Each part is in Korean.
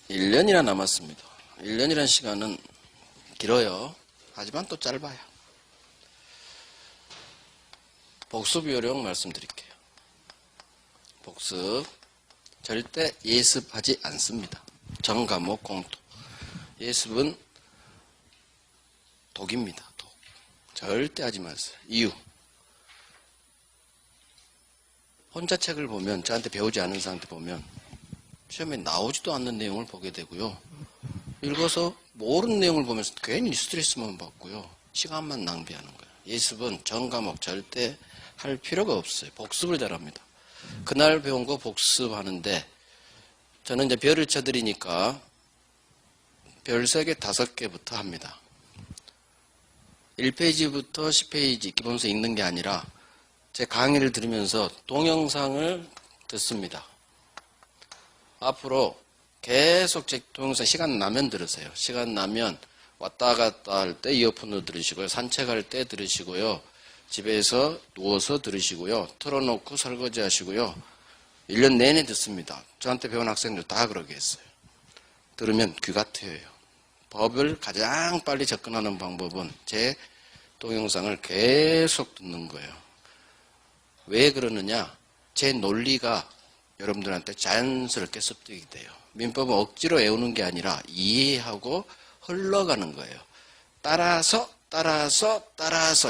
1년이나 남았습니다. 1년이라는 시간은 길어요. 하지만 또 짧아요. 복습 요령 말씀드릴게요. 복습 절대 예습하지 않습니다. 전 과목 공통. 예습은 독입니다. 독. 절대 하지 마세요. 이유. 혼자 책을 보면, 저한테 배우지 않은 사람한테 보면 시험에 나오지도 않는 내용을 보게 되고요. 읽어서 모르는 내용을 보면서 괜히 스트레스만 받고요. 시간만 낭비하는 거예요. 예습은 전 과목 절대 할 필요가 없어요. 복습을 잘합니다. 그날 배운 거 복습하는데 저는 이제 별을 쳐드리니까 별 3개, 5개부터 합니다. 1페이지부터 10페이지 기본서 읽는 게 아니라 제 강의를 들으면서 동영상을 듣습니다. 앞으로 계속 제 동영상 시간 나면 들으세요. 시간 나면 왔다 갔다 할 때 이어폰으로 들으시고요. 산책할 때 들으시고요. 집에서 누워서 들으시고요. 틀어놓고 설거지 하시고요. 1년 내내 듣습니다. 저한테 배운 학생들 다 그러게 했어요. 들으면 귀가 트여요. 법을 가장 빨리 접근하는 방법은 제 동영상을 계속 듣는 거예요. 왜 그러느냐? 제 논리가 여러분들한테 자연스럽게 습득이 돼요. 민법은 억지로 외우는 게 아니라 이해하고 흘러가는 거예요. 따라서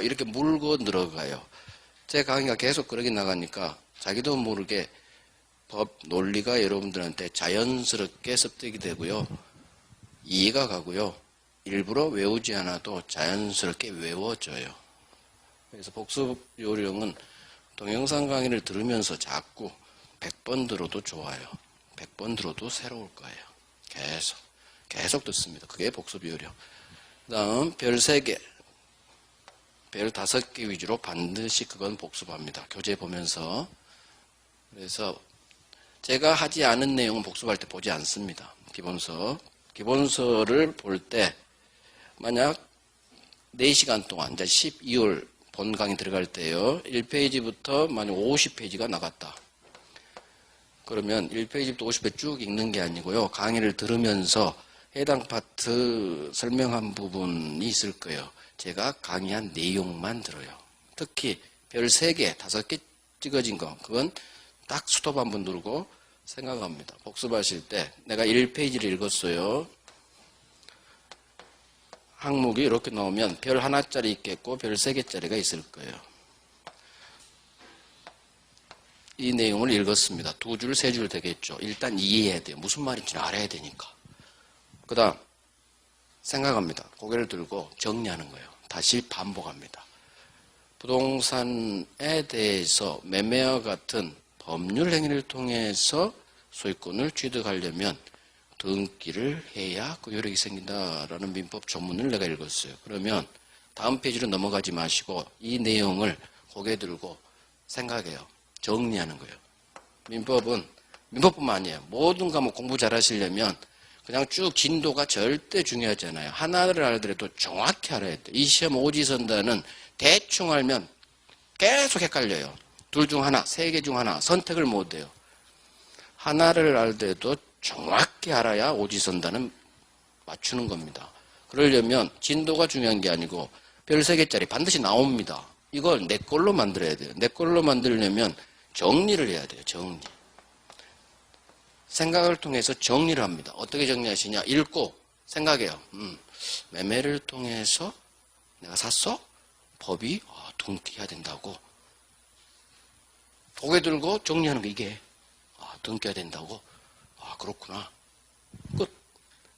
이렇게 물고 늘어가요. 제 강의가 계속 그러게 나가니까 자기도 모르게 법 논리가 여러분들한테 자연스럽게 습득이 되고요. 이해가 가고요. 일부러 외우지 않아도 자연스럽게 외워져요. 그래서 복습 요령은 동영상 강의를 들으면서 자꾸 100번 들어도 좋아요. 100번 들어도 새로울 거예요. 계속 듣습니다. 그게 복습 요령. 그 다음 별 3개, 별 5개 위주로 반드시 그건 복습합니다. 교재 보면서. 그래서 제가 하지 않은 내용은 복습할 때 보지 않습니다. 기본서를 볼 때 만약 4시간 동안 이제 12월 본 강의 들어갈 때요. 1페이지부터 만약 50페이지가 나갔다. 그러면 1페이지부터 50페이지 쭉 읽는 게 아니고요. 강의를 들으면서 해당 파트 설명한 부분이 있을 거예요. 제가 강의한 내용만 들어요. 특히 별 3개, 5개 찍어진 거, 그건 딱 스톱 한번 누르고 생각합니다. 복습하실 때 내가 1페이지를 읽었어요. 항목이 이렇게 나오면 별 1짜리 있겠고 별 3개짜리가 있을 거예요. 이 내용을 읽었습니다. 2줄, 3줄 되겠죠. 일단 이해해야 돼요. 무슨 말인지 알아야 되니까. 그 다음 생각합니다. 고개를 들고 정리하는 거예요. 다시 반복합니다. 부동산에 대해서 매매와 같은 법률 행위를 통해서 소유권을 취득하려면 등기를 해야 그 효력이 생긴다라는 민법 조문을 내가 읽었어요. 그러면 다음 페이지로 넘어가지 마시고 이 내용을 고개 들고 생각해요. 정리하는 거예요. 민법뿐만 아니에요. 모든 과목 공부 잘 하시려면 그냥 쭉 진도가 절대 중요하지 않아요. 하나를 알더라도 정확히 알아야 돼요. 이 시험 오지선다는 대충 알면 계속 헷갈려요. 둘 중 하나, 3개 중 하나 선택을 못 해요. 하나를 알더라도 정확히 알아야 오지선다는 맞추는 겁니다. 그러려면 진도가 중요한 게 아니고 별 3개짜리 반드시 나옵니다. 이걸 내 걸로 만들어야 돼요. 내 걸로 만들려면 정리를 해야 돼요. 정리. 생각을 통해서 정리를 합니다. 어떻게 정리하시냐? 읽고 생각해요. 매매를 통해서 내가 샀어? 법이 등기해야 된다고. 고개 들고 정리하는 게 이게 등기해야 된다고. 그렇구나. 끝.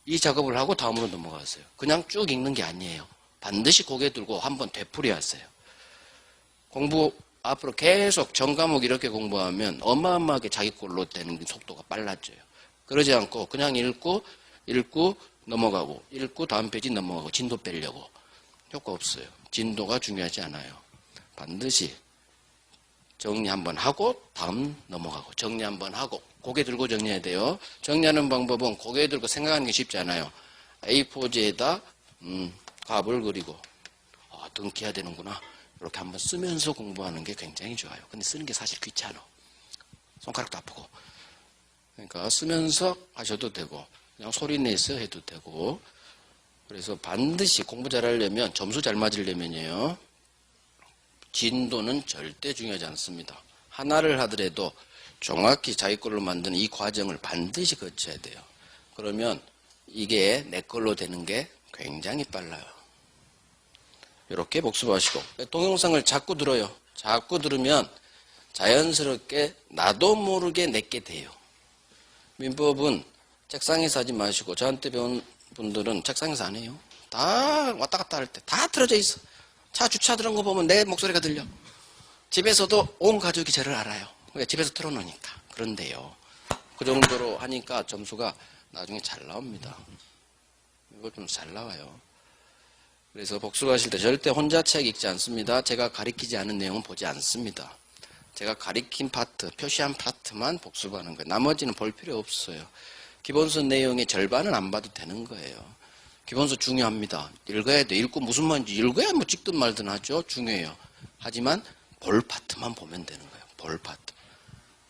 이 작업을 하고 다음으로 넘어가세요. 그냥 쭉 읽는 게 아니에요. 반드시 고개 들고 한번 되풀이 하세요. 공부 앞으로 계속 전 과목 이렇게 공부하면 어마어마하게 자기 걸로 되는 속도가 빨라져요. 그러지 않고 그냥 읽고 넘어가고 읽고 다음 페이지 넘어가고 진도 빼려고. 효과 없어요. 진도가 중요하지 않아요. 반드시 정리 한번 하고 다음 넘어가고 정리 한번 하고 고개 들고 정리해야 돼요. 정리하는 방법은 고개 들고 생각하는 게 쉽지 않아요. A4지에다 값을 그리고 등기해야 되는구나. 이렇게 한번 쓰면서 공부하는 게 굉장히 좋아요. 근데 쓰는 게 사실 귀찮아. 손가락도 아프고. 그러니까 쓰면서 하셔도 되고 그냥 소리 내서 해도 되고. 그래서 반드시 공부 잘하려면, 점수 잘 맞으려면요, 진도는 절대 중요하지 않습니다. 하나를 하더라도 정확히 자기 걸로 만드는 이 과정을 반드시 거쳐야 돼요. 그러면 이게 내 걸로 되는 게 굉장히 빨라요. 이렇게 복습하시고, 동영상을 자꾸 들어요. 자꾸 들으면 자연스럽게 나도 모르게 내게 돼요. 민법은 책상에서 하지 마시고, 저한테 배운 분들은 책상에서 안 해요. 다 왔다 갔다 할 때 다 틀어져 있어. 차 주차 들은 거 보면 내 목소리가 들려. 집에서도 온 가족이 저를 알아요. 그러니까 집에서 틀어놓으니까. 그런데요, 그 정도로 하니까 점수가 나중에 잘 나옵니다. 이거 좀 잘 나와요. 그래서 복습하실 때 절대 혼자 책 읽지 않습니다. 제가 가리키지 않은 내용은 보지 않습니다. 제가 가리킨 파트, 표시한 파트만 복습하는 거예요. 나머지는 볼 필요 없어요. 기본서 내용의 절반은 안 봐도 되는 거예요. 기본서 중요합니다. 읽어야 돼. 읽고 무슨 말인지 읽어야 뭐 찍든 말든 하죠. 중요해요. 하지만 볼 파트만 보면 되는 거예요. 볼 파트.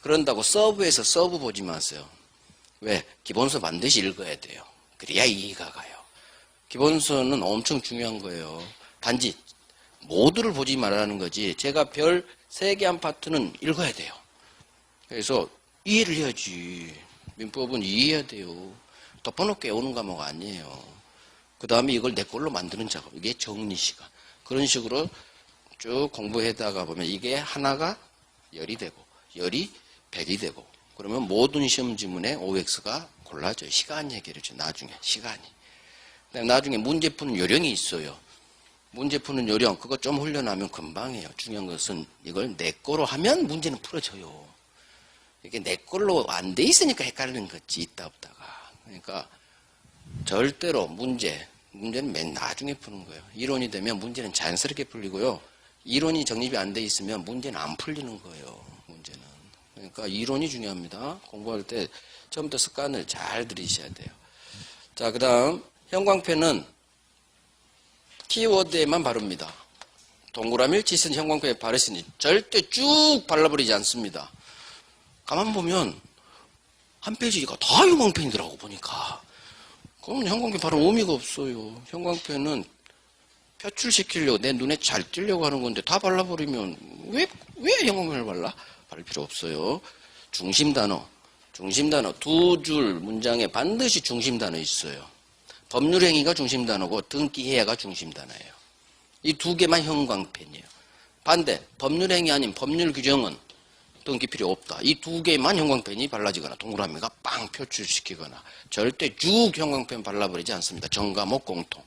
그런다고 서브에서 서브 보지 마세요. 왜? 기본서 반드시 읽어야 돼요. 그래야 이해가 가요. 기본서는 엄청 중요한 거예요. 단지 모두를 보지 말라는 거지. 제가 별 3개 한 파트는 읽어야 돼요. 그래서 이해를 해야지. 민법은 이해해야 돼요. 덮어놓고 외우는 과목 아니에요. 그 다음에 이걸 내 걸로 만드는 작업. 이게 정리 시간. 그런 식으로 쭉 공부하다가 보면 이게 하나가 열이 되고, 열이 100이 되고, 그러면 모든 시험 지문에 OX가 골라져요. 시간이 해결해줘요. 나중에. 시간이. 나중에 문제 푸는 요령이 있어요. 문제 푸는 요령, 그거 좀 훈련하면 금방 해요. 중요한 것은 이걸 내 거로 하면 문제는 풀어져요. 이게 내 걸로 안 돼 있으니까 헷갈리는 거지, 있다 없다가. 그러니까 절대로 문제는 맨 나중에 푸는 거예요. 이론이 되면 문제는 자연스럽게 풀리고요. 이론이 정립이 안 돼 있으면 문제는 안 풀리는 거예요. 문제는. 그러니까 이론이 중요합니다. 공부할 때 처음부터 습관을 잘 들이셔야 돼요. 자, 그 다음 형광펜은 키워드에만 바릅니다. 동그라미를 치신 형광펜에 바르시니 절대 쭉 발라버리지 않습니다. 가만 보면 한 페이지가 다 형광펜이더라고 보니까. 그럼 형광펜 바르면 의미가 없어요. 형광펜은 표출시키려고 내 눈에 잘 띄려고 하는 건데 다 발라버리면 왜 형광펜을 발라? 바를 필요 없어요. 중심 단어 2줄 문장에 반드시 중심 단어 있어요. 법률행위가 중심 단어고 등기해야가 중심 단어예요. 이 2개만 형광펜이에요. 반대 법률행위 아닌 법률 규정은 등기 필요 없다. 이 2개만 형광펜이 발라지거나 동그라미가 빵 표출시키거나 절대 쭉 형광펜 발라버리지 않습니다. 전과목 공통.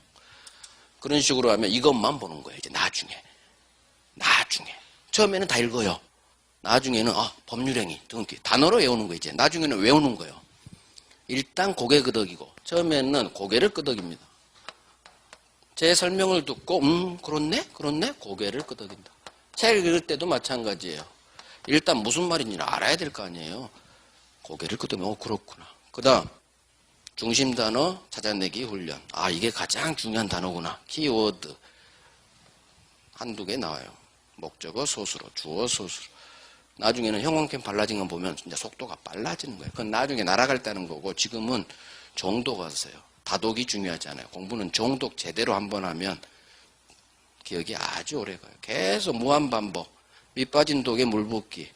그런 식으로 하면 이것만 보는 거예요. 이제 나중에. 처음에는 다 읽어요. 나중에는 법률행위 등기 단어로 외우는 거 이제. 나중에는 외우는 거예요. 일단 고개 끄덕이고 처음에는 고개를 끄덕입니다. 제 설명을 듣고 그렇네 고개를 끄덕인다. 책 읽을 때도 마찬가지예요. 일단 무슨 말인지 알아야 될 거 아니에요. 고개를 끄덕이면 그렇구나. 그 다음 중심 단어 찾아내기 훈련. 이게 가장 중요한 단어구나. 키워드 한두 개 나와요. 목적어 소수로, 주어 소수로. 나중에는 형광펜 발라진 거 보면 진짜 속도가 빨라지는 거예요. 그건 나중에 날아갈 때는 거고 지금은 정도가 있어요. 다독이 중요하지 않아요. 공부는 정독 제대로 한번 하면 기억이 아주 오래 가요. 계속 무한반복. 밑 빠진 독에 물 붓기.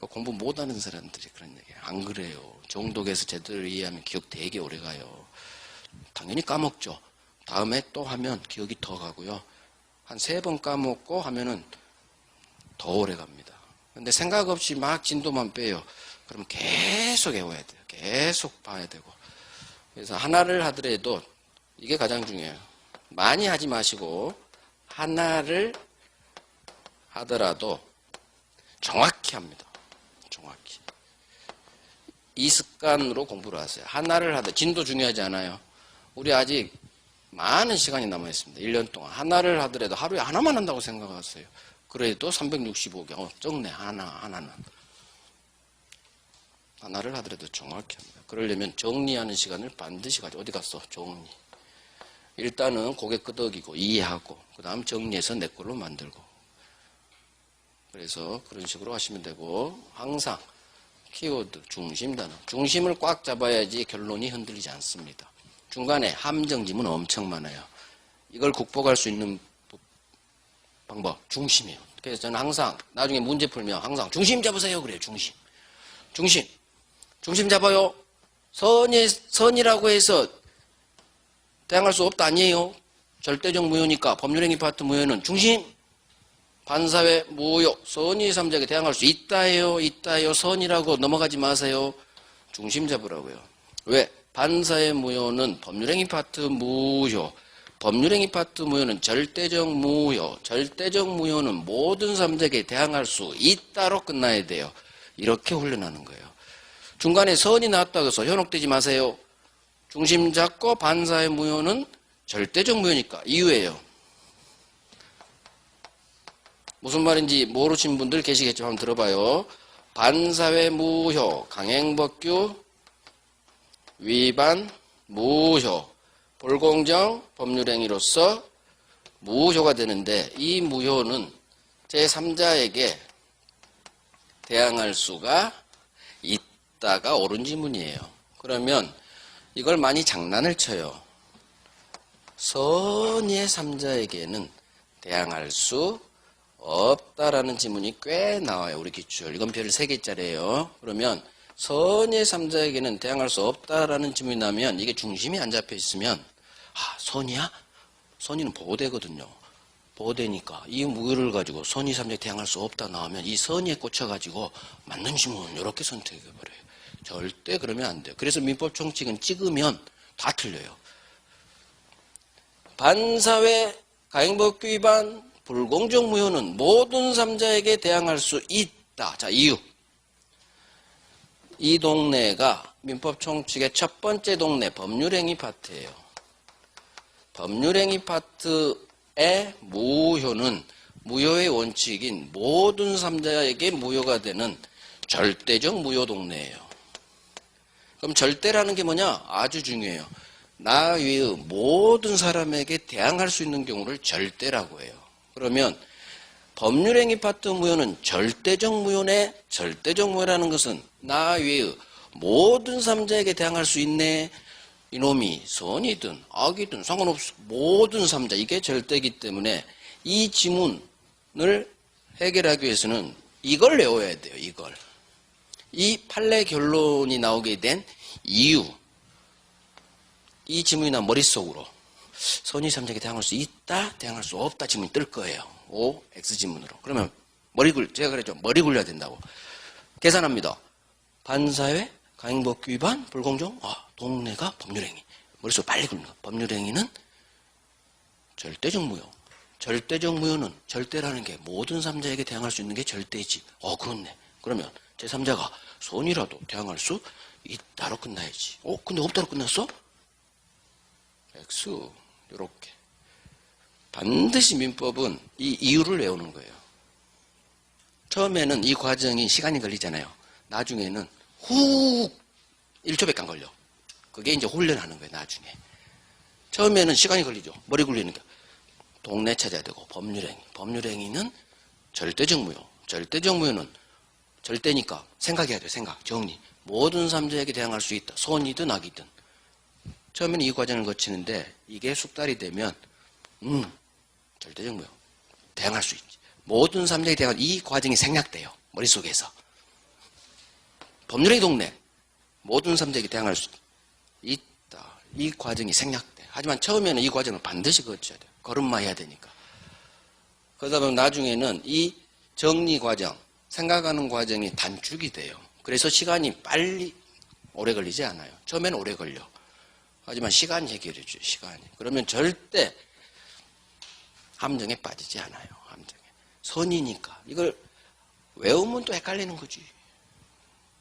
공부 못하는 사람들이 그런 얘기예요. 안 그래요. 정독에서 제대로 이해하면 기억 되게 오래 가요. 당연히 까먹죠. 다음에 또 하면 기억이 더 가고요. 한 3번 까먹고 하면은 더 오래 갑니다. 근데 생각 없이 막 진도만 빼요. 그러면 계속 외워야 돼요. 계속 봐야 되고. 그래서 하나를 하더라도 이게 가장 중요해요. 많이 하지 마시고 하나를 하더라도 정확히 합니다. 정확히. 이 습관으로 공부를 하세요. 하나를 하더 진도 중요하지 않아요. 우리 아직 많은 시간이 남아 있습니다. 1년 동안 하나를 하더라도 하루에 하나만 한다고 생각하세요. 그래도 365개 적네. 하나는 하나를 하더라도 정확히 합니다. 그러려면 정리하는 시간을 반드시 가져. 어디 갔어? 정리. 일단은 고개 끄덕이고 이해하고 그 다음 정리해서 내 걸로 만들고. 그래서 그런 식으로 하시면 되고 항상 키워드, 중심 단어. 중심을 꽉 잡아야지 결론이 흔들리지 않습니다. 중간에 함정지문 엄청 많아요. 이걸 극복할 수 있는 방법, 중심이에요. 그래서 저는 항상 나중에 문제 풀면 항상 중심 잡으세요 그래요. 중심 잡아요. 선이라고 해서 대항할 수 없다 아니에요. 절대적 무효니까 법률행위 파트 무효는 중심, 반사회, 무효, 선의 삼자에게 대항할 수 있다예요. 선이라고 넘어가지 마세요. 중심 잡으라고요. 왜? 반사회 무효는 법률행위 파트 무효, 법률행위 파트 무효는 절대적 무효, 절대적 무효는 모든 삼자에게 대항할 수 있다로 끝나야 돼요. 이렇게 훈련하는 거예요. 중간에 선이 나왔다고 해서 현혹되지 마세요. 중심 잡고 반사회 무효는 절대적 무효니까 이유예요. 무슨 말인지 모르신 분들 계시겠지만 한번 들어봐요. 반사회 무효, 강행법규 위반 무효, 불공정 법률행위로서 무효가 되는데 이 무효는 제3자에게 대항할 수가 있다가 옳은 지문이에요. 그러면 이걸 많이 장난을 쳐요. 선의의 3자에게는 대항할 수 없다라는 지문이 꽤 나와요. 우리 기출. 이건 별 3개짜리예요. 그러면 선의의 3자에게는 대항할 수 없다라는 지문이 나면 이게 중심이 안 잡혀 있으면 선의야? 선의는 보호대거든요. 보호대니까 이 무효를 가지고 선의 3자에게 대항할 수 없다 나오면 이 선의에 꽂혀가지고 맞는 지문 이렇게 선택해버려요. 절대 그러면 안 돼요. 그래서 민법 총칙은 찍으면 다 틀려요. 반사회, 가행법규 위반, 불공정 무효는 모든 3자에게 대항할 수 있다. 자, 이유. 이 동네가 민법 총칙의 첫 번째 동네 법률행위 파트예요. 법률행위 파트의 무효는 무효의 원칙인 모든 3자에게 무효가 되는 절대적 무효 동네예요. 그럼 절대라는 게 뭐냐? 아주 중요해요. 나 외의 모든 사람에게 대항할 수 있는 경우를 절대라고 해요. 그러면 법률행위 파트 무효는 절대적 무효네. 절대적 무효라는 것은 나 외의 모든 3자에게 대항할 수 있네. 이놈이 선이든 악이든 상관없어. 모든 3자 이게 절대이기 때문에 이 지문을 해결하기 위해서는 이걸 외워야 돼요. 이걸. 이 판례 결론이 나오게 된 이유. 이 지문이 나 머릿속으로 선의 3자에게 대항할 수 있다, 대항할 수 없다 지문이 뜰 거예요. O, X 지문으로. 그러면 제가 그랬죠. 머리 굴려야 된다고. 계산합니다. 반사회, 가행법규 위반, 불공정, 동네가 법률행위. 머릿속 빨리 굴리는 거. 법률행위는 절대적 무효. 절대적 무효는 절대라는 게 모든 3자에게 대항할 수 있는 게 절대이지. 그렇네. 그러면 제3자가 손이라도 대항할 수 있다로 끝나야지. 근데 없다로 끝났어? X. 이렇게. 반드시 민법은 이 이유를 외우는 거예요. 처음에는 이 과정이 시간이 걸리잖아요. 나중에는 훅 1초밖에 안 걸려. 그게 이제 훈련하는 거예요. 나중에. 처음에는 시간이 걸리죠. 머리 굴리는 게. 동네 찾아야 되고 법률행위. 법률행위는 절대적 무효. 절대적 무효는 절대니까 생각해야 돼요. 생각. 정리. 모든 3자에게 대항할 수 있다. 선이든 악이든. 처음에는 이 과정을 거치는데 이게 숙달이 되면 절대적 무효. 대항할 수 있지. 모든 3자에게 대항할 이 과정이 생략돼요. 머릿속에서. 법률의 동네. 모든 3자에게 대항할 수 있다. 이 과정이 생략돼. 하지만 처음에는 이 과정을 반드시 거쳐야 돼요. 걸음마 해야 되니까. 그러다 보면 나중에는 이 정리 과정, 생각하는 과정이 단축이 돼요. 그래서 시간이 빨리 오래 걸리지 않아요. 처음에는 오래 걸려. 하지만 시간이 해결해줘요. 시간이. 그러면 절대 함정에 빠지지 않아요. 함정에. 선이니까. 이걸 외우면 또 헷갈리는 거지.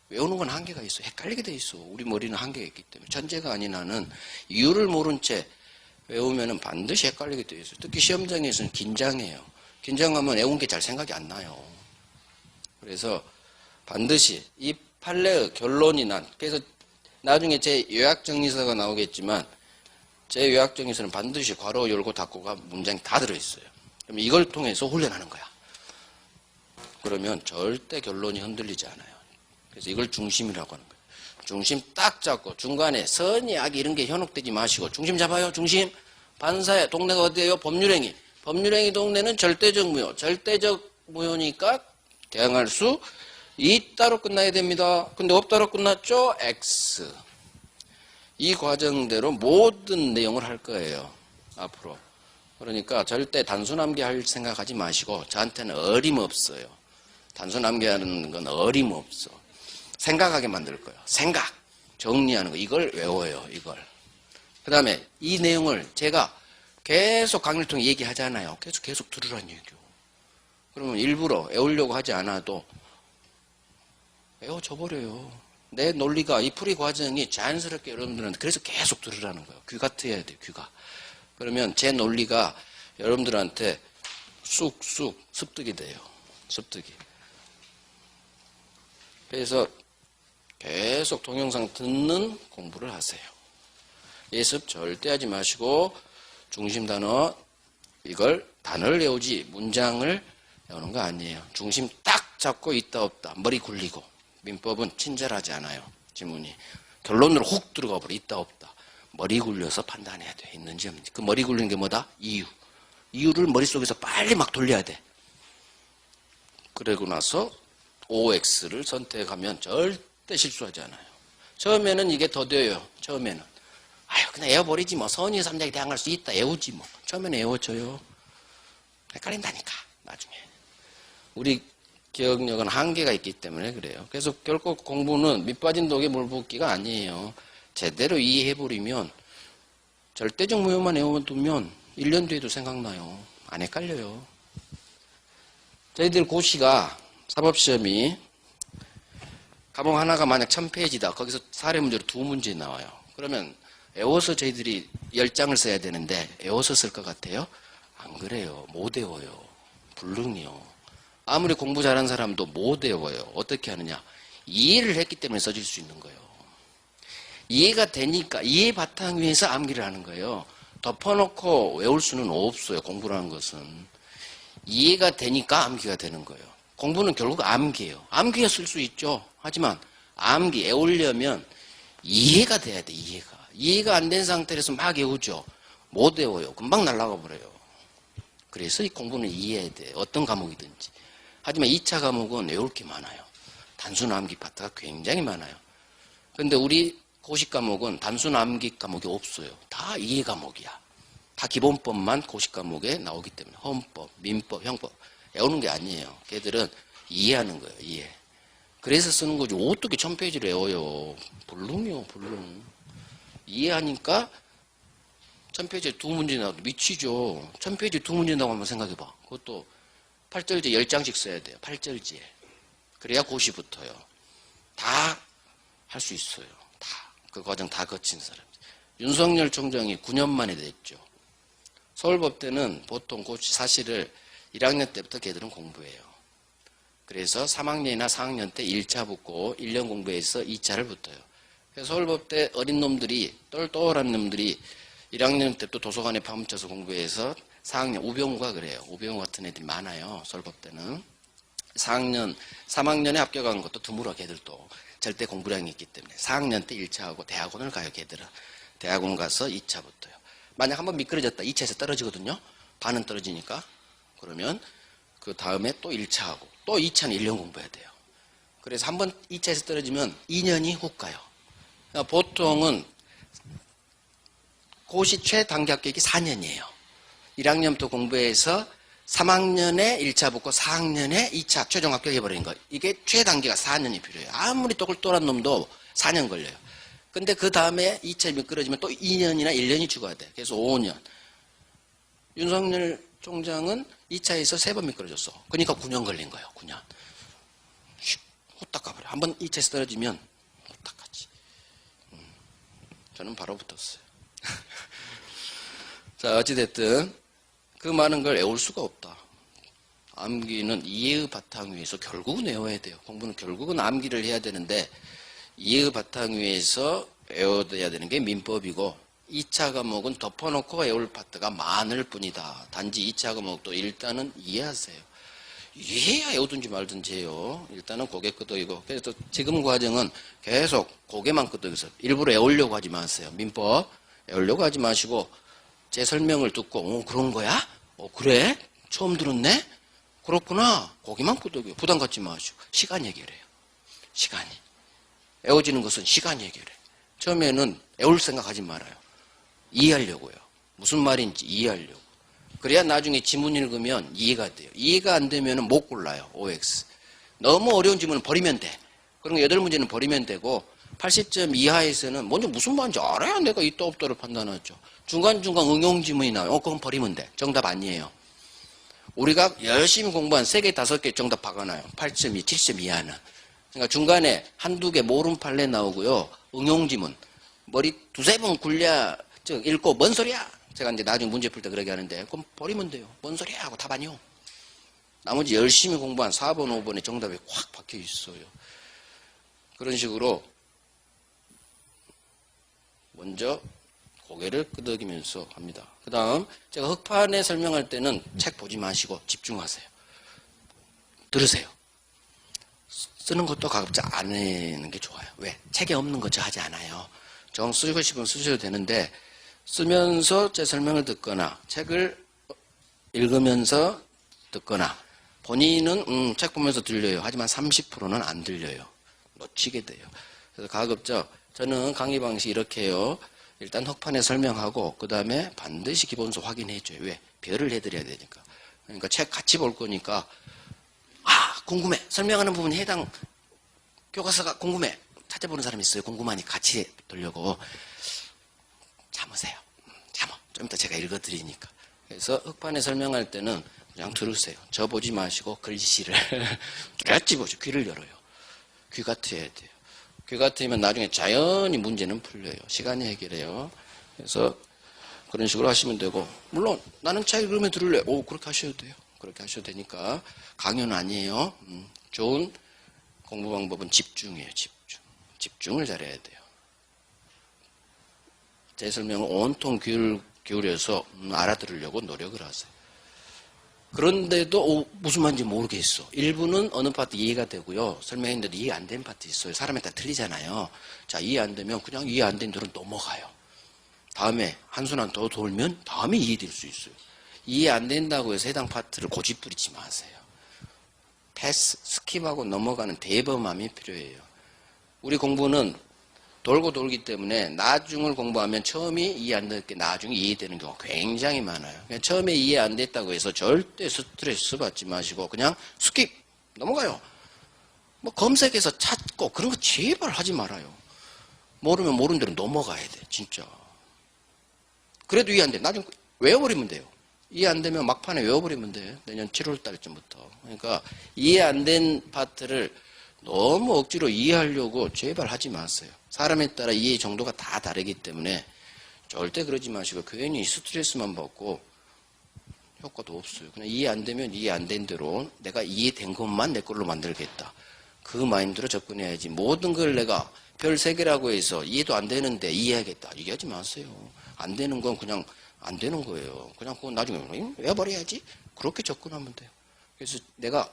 외우는 건 한계가 있어. 헷갈리게 돼 있어. 우리 머리는 한계가 있기 때문에. 천재가 아닌 나는 이유를 모른 채 외우면 반드시 헷갈리게 돼 있어요. 특히 시험장에서는 긴장해요. 긴장하면 외운 게 잘 생각이 안 나요. 그래서 반드시 이 판례의 결론이 그래서 나중에 제 요약정리서가 나오겠지만 제 요약정리서는 반드시 괄호 열고 닫고가 문장이 다 들어있어요. 그럼 이걸 통해서 훈련하는 거야. 그러면 절대 결론이 흔들리지 않아요. 그래서 이걸 중심이라고 하는 거예요. 중심 딱 잡고 중간에 선이, 악이 이런 게 현혹되지 마시고 중심 잡아요. 중심. 반사의 동네가 어디예요? 법률행위. 법률행위 동네는 절대적 무효. 절대적 무효니까 대항할 수 있다로 끝나야 됩니다. 근데 없다로 끝났죠? X. 이 과정대로 모든 내용을 할 거예요. 앞으로. 그러니까 절대 단순 암기할 생각하지 마시고 저한테는 어림없어요. 단순 암기하는 건 어림없어. 생각하게 만들 거예요. 생각. 정리하는 거. 이걸 외워요. 이걸. 그 다음에 이 내용을 제가 계속 강의를 통해 얘기하잖아요. 계속 들으라는 얘기요. 그러면 일부러 외우려고 하지 않아도 외워져 버려요. 내 논리가 이 풀이 과정이 자연스럽게 여러분들한테 그래서 계속 들으라는 거예요. 귀가 트여야 돼요. 귀가. 그러면 제 논리가 여러분들한테 쑥쑥 습득이 돼요. 습득이. 그래서 계속 동영상 듣는 공부를 하세요. 예습 절대 하지 마시고 중심 단어 이걸 단어를 외우지 문장을 외우는 거 아니에요. 중심 딱 잡고 있다 없다 머리 굴리고 민법은 친절하지 않아요. 지문이 결론으로 훅 들어가 버려. 있다 없다 머리 굴려서 판단해야 돼. 있는지 없는지. 그 머리 굴리는 게 뭐다? 이유. 이유를 머릿속에서 빨리 막 돌려야 돼. 그러고 나서 OX를 선택하면 절대 실수하지 않아요. 처음에는 이게 더뎌요. 처음에는 아유 그냥 외워버리지 뭐. 선의 삼작에 대항할 수 있다. 외우지 뭐. 처음에는 외워져요. 헷갈린다니까 나중에. 우리 기억력은 한계가 있기 때문에 그래요. 그래서 결국 공부는 밑빠진 독에 물 붓기가 아니에요. 제대로 이해해버리면 절대적 무효만 외워두면 1년 뒤에도 생각나요. 안 헷갈려요. 저희들 고시가 사법시험이 과목 하나가 만약 1000페이지다. 거기서 사례 문제로 2문제 나와요. 그러면 외워서 저희들이 10장을 써야 되는데 외워서 쓸 것 같아요? 안 그래요. 못 외워요. 불능이요. 아무리 공부 잘하는 사람도 못 외워요. 어떻게 하느냐? 이해를 했기 때문에 써질 수 있는 거예요. 이해가 되니까 이해 바탕 위에서 암기를 하는 거예요. 덮어놓고 외울 수는 없어요. 공부라는 것은. 이해가 되니까 암기가 되는 거예요. 공부는 결국 암기예요. 암기가 쓸 수 있죠. 하지만 암기 외우려면 이해가 돼야 돼. 이해가. 이해가 안 된 상태에서 막 외우죠. 못 외워요. 금방 날아가 버려요. 그래서 이 공부는 이해해야 돼. 어떤 과목이든지. 하지만 2차 과목은 외울 게 많아요. 단순 암기 파트가 굉장히 많아요. 근데 우리 고시 과목은 단순 암기 과목이 없어요. 다 이해 과목이야. 다 기본법만 고시 과목에 나오기 때문에 헌법, 민법, 형법 외우는 게 아니에요. 걔들은 이해하는 거예요. 이해. 그래서 쓰는 거지. 어떻게 1000페이지를 외워요. 불능이요. 불능. 이해하니까 1000페이지에 2문제 나와도 미치죠. 1000페이지에 2문제 나오면 한번 생각해봐. 그것도 8절지에 10장씩 써야 돼요. 8절지에. 그래야 고시 붙어요. 다 할 수 있어요. 다. 그 과정 다 거친 사람. 윤석열 총장이 9년 만에 됐죠. 서울법대는 보통 고시 사실을 1학년 때부터 걔들은 공부해요. 그래서 3학년이나 4학년 때 1차 붙고 1년 공부해서 2차를 붙어요. 그래서 서울법대 어린 놈들이 똘똘한 놈들이 1학년 때부터 도서관에 파묻혀서 공부해서 4학년 우병우가 그래요. 우병우 같은 애들이 많아요. 서울법대는. 4학년, 3학년에 합격한 것도 드물어 걔들도. 절대 공부량이 있기 때문에. 4학년 때 1차하고 대학원을 가요 걔들은. 대학원 가서 2차 붙어요. 만약 한번 미끄러졌다. 2차에서 떨어지거든요. 반은 떨어지니까. 그러면 그 다음에 또 1차하고 또 2차는 1년 공부해야 돼요. 그래서 한번 2차에서 떨어지면 2년이 훅 가요. 그러니까 보통은 고시 최단기 합격이 4년이에요. 1학년부터 공부해서 3학년에 1차 붙고 4학년에 2차 최종 합격해버리는 거. 이게 최단기가 4년이 필요해요. 아무리 똑똑한 놈도 4년 걸려요. 근데 그 다음에 2차에 미끄러지면 또 2년이나 1년이 죽어야 돼. 그래서 5년. 윤석열 총장은 2차에서 3번 미끄러졌어. 그러니까 9년 걸린 거예요. 9년. 후딱 가버려. 한번 2차에서 떨어지면 후딱 가지. 저는 바로 붙었어요. 자, 어찌됐든 그 많은 걸 외울 수가 없다. 암기는 이해의 바탕 위에서 결국은 외워야 돼요. 공부는 결국은 암기를 해야 되는데 이해의 바탕 위에서 외워야 되는 게 민법이고 2차 과목은 덮어놓고 외울 파트가 많을 뿐이다. 단지 2차 과목도 일단은 이해하세요. 이해해야 외우든지 말든지 해요. 일단은 고개 끄덕이고. 그래서 지금 과정은 계속 고개만 끄덕여서 일부러 외우려고 하지 마세요. 민법 외우려고 하지 마시고 제 설명을 듣고 그런 거야? 그래? 처음 들었네? 그렇구나. 고개만 끄덕여. 부담 갖지 마시고. 시간 해결해요. 시간이. 외워지는 것은 시간 해결해. 처음에는 외울 생각하지 말아요. 이해하려고요. 무슨 말인지 이해하려고. 그래야 나중에 지문 읽으면 이해가 돼요. 이해가 안 되면 못 골라요. OX. 너무 어려운 지문은 버리면 돼. 그런 거 8문제는 버리면 되고 80점 이하에서는 먼저 무슨 말인지 알아야 내가 있다 없다를 판단하죠. 중간중간 응용 지문이 나와요. 그건 버리면 돼. 정답 아니에요. 우리가 열심히 공부한 3개, 5개 정답 박아놔요. 8.2, 7점 이하는. 그러니까 중간에 한두 개 모른 판례 나오고요. 응용 지문. 머리 두세 번 굴려 읽고 뭔 소리야? 제가 이제 나중에 문제 풀 때 그러게 하는데 그럼 버리면 돼요. 뭔 소리야 하고 답 아니요. 나머지 열심히 공부한 4번, 5번에 정답이 확 박혀 있어요. 그런 식으로 먼저 고개를 끄덕이면서 합니다. 그 다음 제가 흑판에 설명할 때는 책 보지 마시고 집중하세요. 들으세요. 쓰는 것도 가급적 안 하는 게 좋아요. 왜? 책에 없는 거 저 하지 않아요. 정 쓰고 싶으면 쓰셔도 되는데 쓰면서 제 설명을 듣거나 책을 읽으면서 듣거나 본인은 책 보면서 들려요. 하지만 30%는 안 들려요. 놓치게 돼요. 그래서 가급적 저는 강의 방식이 이렇게 해요. 일단 흑판에 설명하고 그 다음에 반드시 기본서 확인해줘요. 왜? 별을 해드려야 되니까. 그러니까 책 같이 볼 거니까 궁금해. 설명하는 부분에 해당 교과서가 궁금해. 찾아보는 사람이 있어요. 궁금하니 같이 들려고. 참으세요. 참어. 좀 이따 제가 읽어드리니까. 그래서 흑판에 설명할 때는 그냥 들으세요. 저 보지 마시고 글씨를 뚜렷이 보죠. 귀를 열어요. 귀 같아야 돼요. 귀 같으면 나중에 자연히 문제는 풀려요. 시간이 해결해요. 그래서 그런 식으로 하시면 되고 물론 나는 책 읽으면 들을래. 그렇게 하셔도 돼요. 그렇게 하셔도 되니까 강요는 아니에요. 좋은 공부 방법은 집중이에요. 집중을 잘해야 돼요. 제 설명을 온통 귀를 기울여서 알아들으려고 노력을 하세요. 그런데도 무슨 말인지 모르겠어. 일부는 어느 파트 이해가 되고요. 설명했는데도 이해 안 된 파트 있어요. 사람에 따라 틀리잖아요. 자, 이해 안 되면 그냥 이해 안 된 대로 넘어가요. 다음에 한순환 더 돌면 다음에 이해될 수 있어요. 이해 안 된다고 해서 해당 파트를 고집부리지 마세요. 패스, 스킵하고 넘어가는 대범함이 필요해요. 우리 공부는 돌고 돌기 때문에 나중을 공부하면 처음이 이해 안 됐게 나중에 이해되는 경우가 굉장히 많아요. 그냥 처음에 이해 안 됐다고 해서 절대 스트레스 받지 마시고 그냥 스킵 넘어가요. 뭐 검색해서 찾고 그런 거 제발 하지 말아요. 모르면 모르는 대로 넘어가야 돼. 진짜. 그래도 이해 안 돼. 나중에 외워버리면 돼요. 이해 안 되면 막판에 외워버리면 돼. 내년 7월 달쯤부터. 그러니까 이해 안 된 파트를 너무 억지로 이해하려고 제발 하지 마세요. 사람에 따라 이해 정도가 다 다르기 때문에 절대 그러지 마시고 괜히 스트레스만 받고 효과도 없어요. 그냥 이해 안 되면 이해 안 된 대로 내가 이해된 것만 내 걸로 만들겠다. 그 마인드로 접근해야지. 모든 걸 내가 별 3개라고 해서 이해도 안 되는데 이해하겠다. 얘기하지 마세요. 안 되는 건 그냥 안 되는 거예요. 그냥 그건 나중에 외워버려야지. 그렇게 접근하면 돼요. 그래서 내가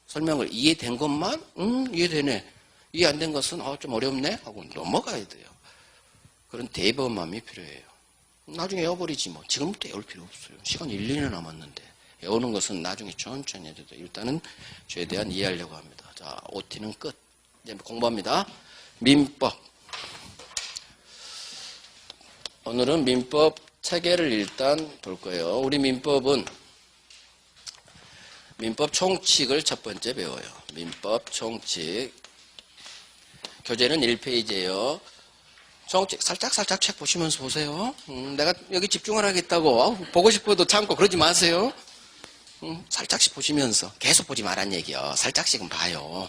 설명을 이해된 것만 이해되네. 이해 안 된 것은 좀 어렵네 하고 넘어가야 돼요. 그런 대범함이 필요해요. 나중에 외워버리지 뭐. 지금부터 외울 필요 없어요. 시간 1, 2년 남았는데 외우는 것은 나중에 천천히 해도 돼요. 일단은 최대한 이해하려고 합니다. 자, OT는 끝. 이제 공부합니다. 민법. 오늘은 민법 체계를 일단 볼 거예요. 우리 민법은 민법 총칙을 첫 번째 배워요. 민법 총칙. 교재는 1페이지예요. 총칙 살짝 책 보시면서 보세요. 내가 여기 집중을 하겠다고 보고 싶어도 참고 그러지 마세요. 살짝씩 보시면서 계속 보지 말란 얘기요. 살짝씩은 봐요.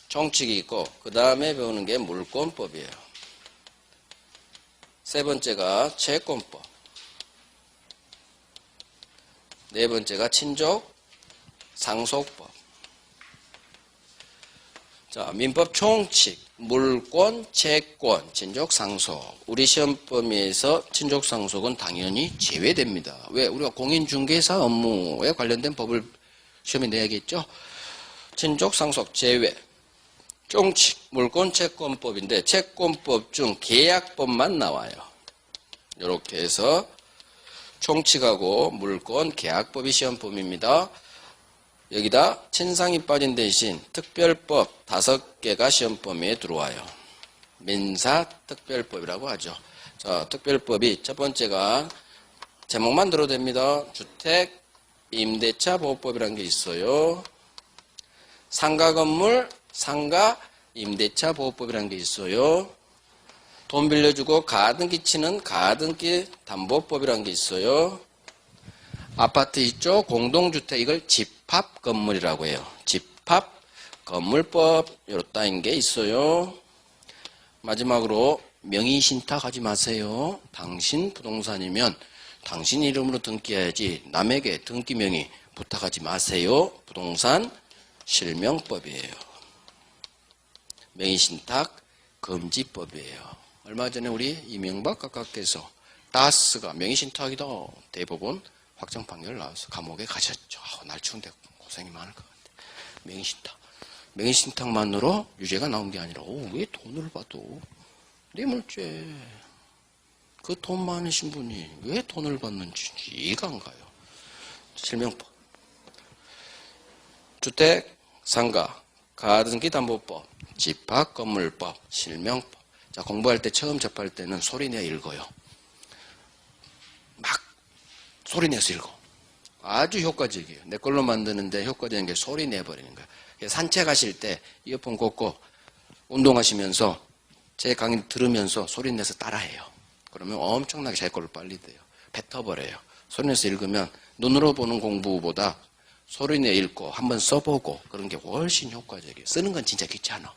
총칙이 있고 그 다음에 배우는 게 물권법이에요. 세 번째가 채권법. 네 번째가 친족 상속법. 자, 민법 총칙, 물권, 채권, 친족 상속. 우리 시험 범위에서 친족 상속은 당연히 제외됩니다. 왜? 우리가 공인중개사 업무에 관련된 법을 시험에 내야겠죠? 친족, 상속, 제외. 종칙, 물권, 채권법인데 채권법 중 계약법만 나와요. 이렇게 해서 총칙하고 물권, 계약법이 시험범위입니다. 여기다 친상이 빠진 대신 특별법 5개가 시험범위에 들어와요. 민사특별법이라고 하죠. 자, 특별법이 첫 번째가 제목만 들어도 됩니다. 주택, 임대차 보호법이라는 게 있어요. 상가 건물, 상가, 임대차 보호법이라는 게 있어요. 돈 빌려주고 가등기 치는 가등기 담보법이라는 게 있어요. 아파트 있죠? 공동주택, 이걸 집합건물이라고 해요. 집합건물법, 요렇다는 게 있어요. 마지막으로 명의신탁 하지 마세요. 당신 부동산이면 당신 이름으로 등기해야지 남에게 등기 명의 부탁하지 마세요. 부동산 실명법이에요. 명의신탁 금지법이에요. 얼마 전에 우리 이명박 각하께서 다스가 명의신탁이다. 대법원 확정 판결 나와서 감옥에 가셨죠. 날 추운데 고생이 많을 것 같아. 명의신탁. 명의신탁만으로 유죄가 나온 게 아니라 왜 돈을 받도 뇌물죄. 그 돈 많으신 분이 왜 돈을 받는지 이해가 안 가요. 실명법. 주택, 상가, 가등기 담보법, 집합건물법, 실명법. 자, 공부할 때 처음 접할 때는 소리내 읽어요. 막 소리내서 읽어. 아주 효과적이에요. 내 걸로 만드는데 효과적인 게 소리내버리는 거예요. 산책하실 때 이어폰 꽂고 운동하시면서 제 강의 들으면서 소리내서 따라해요. 그러면 엄청나게 제 걸로 빨리 돼요. 뱉어버려요. 소리내서 읽으면 눈으로 보는 공부보다 소리내 읽고 한번 써보고 그런 게 훨씬 효과적이에요. 쓰는 건 진짜 귀찮아.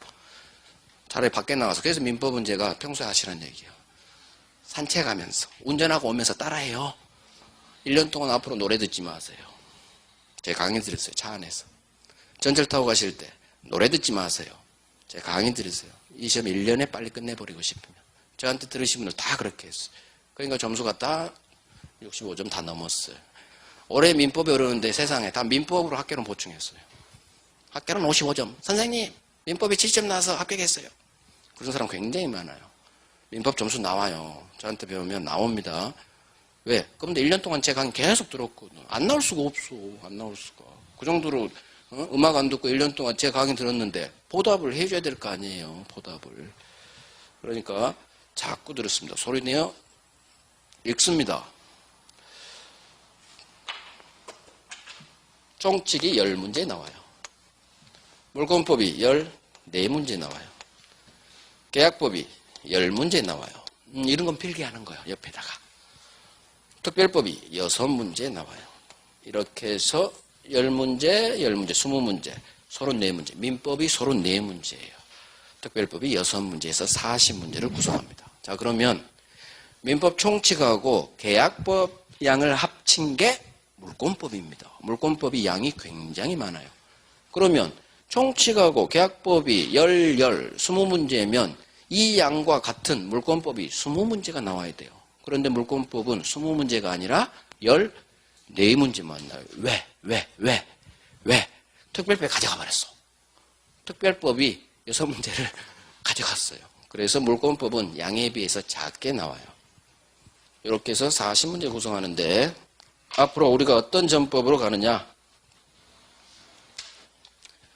차라리 밖에 나가서. 그래서 민법은 제가 평소에 하시라는 얘기예요. 산책하면서 운전하고 오면서 따라해요. 1년 동안 앞으로 노래 듣지 마세요. 제 강의 들으세요. 차 안에서. 전철 타고 가실 때 노래 듣지 마세요. 제 강의 들으세요. 이 시험 1년에 빨리 끝내버리고 싶으면. 저한테 들으신 분들 다 그렇게 했어요. 그러니까 점수가 다 65점 다 넘었어요. 올해 민법이 어려운데 세상에 다 민법으로 학교는 보충했어요. 학교는 55점. 선생님 민법이 70점 나와서 합격했어요. 그런 사람 굉장히 많아요. 민법 점수 나와요. 저한테 배우면 나옵니다. 왜? 그런데 1년 동안 제 강의 계속 들었거든. 안 나올 수가 없어. 안 나올 수가. 그 정도로 음악 안 듣고 1년 동안 제 강의 들었는데 보답을 해줘야 될 거 아니에요. 보답을. 그러니까 자꾸 들었습니다. 소리내어 읽습니다. 총칙이 10문제 나와요. 물권법이 14문제 나와요. 계약법이 10문제 나와요. 이런 건 필기하는 거예요. 옆에다가. 특별법이 6문제 나와요. 이렇게 해서 10문제, 10문제, 20문제, 34문제. 민법이 34문제예요. 특별법이 6문제에서 40문제를 구성합니다. 자, 그러면 민법 총칙하고 계약법 양을 합친 게 물권법입니다. 물권법이 양이 굉장히 많아요. 그러면 총칙하고 계약법이 20문제면 이 양과 같은 물권법이 20문제가 나와야 돼요. 그런데 물권법은 20문제가 아니라 14문제만 나와요. 왜? 특별법이 가져가 버렸어. 특별법이 6문제를 가져갔어요. 그래서 물권법은 양에 비해서 작게 나와요. 이렇게 해서 40문제 구성하는데 앞으로 우리가 어떤 전법으로 가느냐?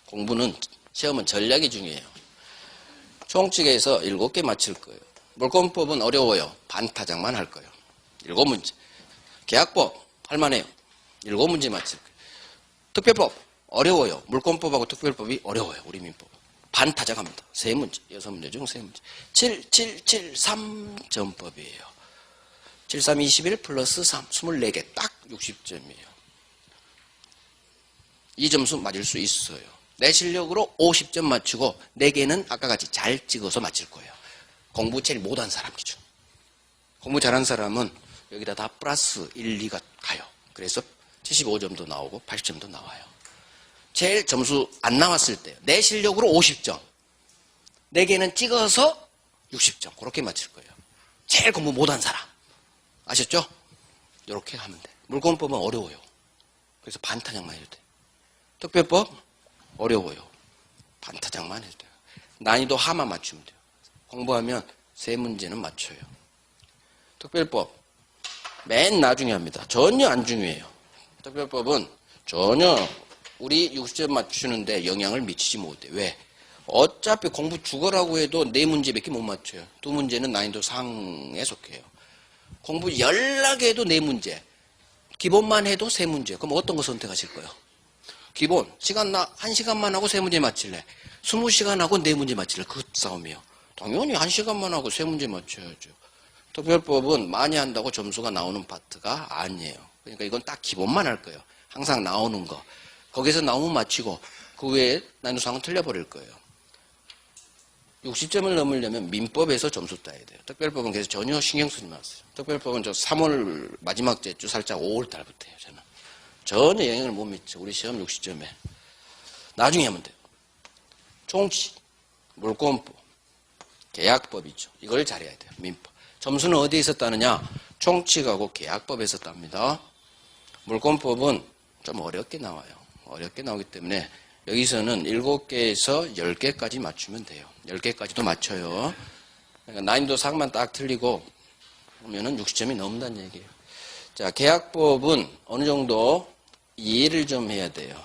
공부는 시험은 전략이 중요해요. 총칙에서 7개 맞힐 거예요. 물권법은 어려워요. 반타작만 할 거예요. 7문제. 계약법 할만해요. 7문제 맞힐 거예요. 특별법 어려워요. 물권법하고 특별법이 어려워요. 우리 민법. 반타작합니다. 3문제. 6문제 중 3문제. 7 전법이에요. 7, 3, 21 플러스 3, 24개 딱 60점이에요. 이 점수 맞을 수 있어요. 내 실력으로 50점 맞추고 4개는 아까 같이 잘 찍어서 맞힐 거예요. 공부 제일 못한 사람 기준. 공부 잘한 사람은 여기다 다 플러스 1, 2가 가요. 그래서 75점도 나오고 80점도 나와요. 제일 점수 안 나왔을 때 내 실력으로 50점, 4개는 찍어서 60점 그렇게 맞힐 거예요. 제일 공부 못한 사람. 아셨죠? 이렇게 하면 돼. 물권법은 어려워요. 그래서 반타작만 해도 돼. 특별법 어려워요. 반타작만 해도 돼요. 난이도 하만 맞추면 돼요. 공부하면 3문제는 맞춰요. 특별법 맨 나중에 합니다. 전혀 안 중요해요. 특별법은 전혀 우리 60점 맞추는데 영향을 미치지 못해요. 왜? 어차피 공부 죽어라고 해도 4문제밖에 못 맞춰요. 2문제는 난이도 상에 속해요. 공부 연락에 해도 4문제. 기본만 해도 3문제. 그럼 어떤 거 선택하실 거예요? 기본. 시간 1시간만 하고 3문제 맞힐래? 20시간 하고 4문제 맞힐래? 그 싸움이에요. 당연히 1시간만 하고 3문제 맞춰야죠. 특별법은 많이 한다고 점수가 나오는 파트가 아니에요. 그러니까 이건 딱 기본만 할 거예요. 항상 나오는 거. 거기서 나오면 맞히고 그 외에 난이도 상은 틀려버릴 거예요. 60점을 넘으려면 민법에서 점수 따야 돼요. 특별법은 그래서 전혀 신경 쓰지 마세요. 특별법은 저 3월 마지막 주 살짝 5월 달부터 해요. 저는 전혀 영향을 못 미쳐. 우리 시험 60점에 나중에 하면 돼요. 총칙, 물권법, 계약법이죠. 이걸 잘해야 돼요. 민법. 점수는 어디에 따느냐? 총칙하고 계약법에서 땁니다. 물권법은 좀 어렵게 나와요. 어렵게 나오기 때문에 여기서는 7개에서 10개까지 맞추면 돼요. 10개까지도 맞춰요. 그러니까 난이도 상만 딱 틀리고 그러면은 60점이 넘는다는 얘기예요. 자, 계약법은 어느 정도 이해를 좀 해야 돼요.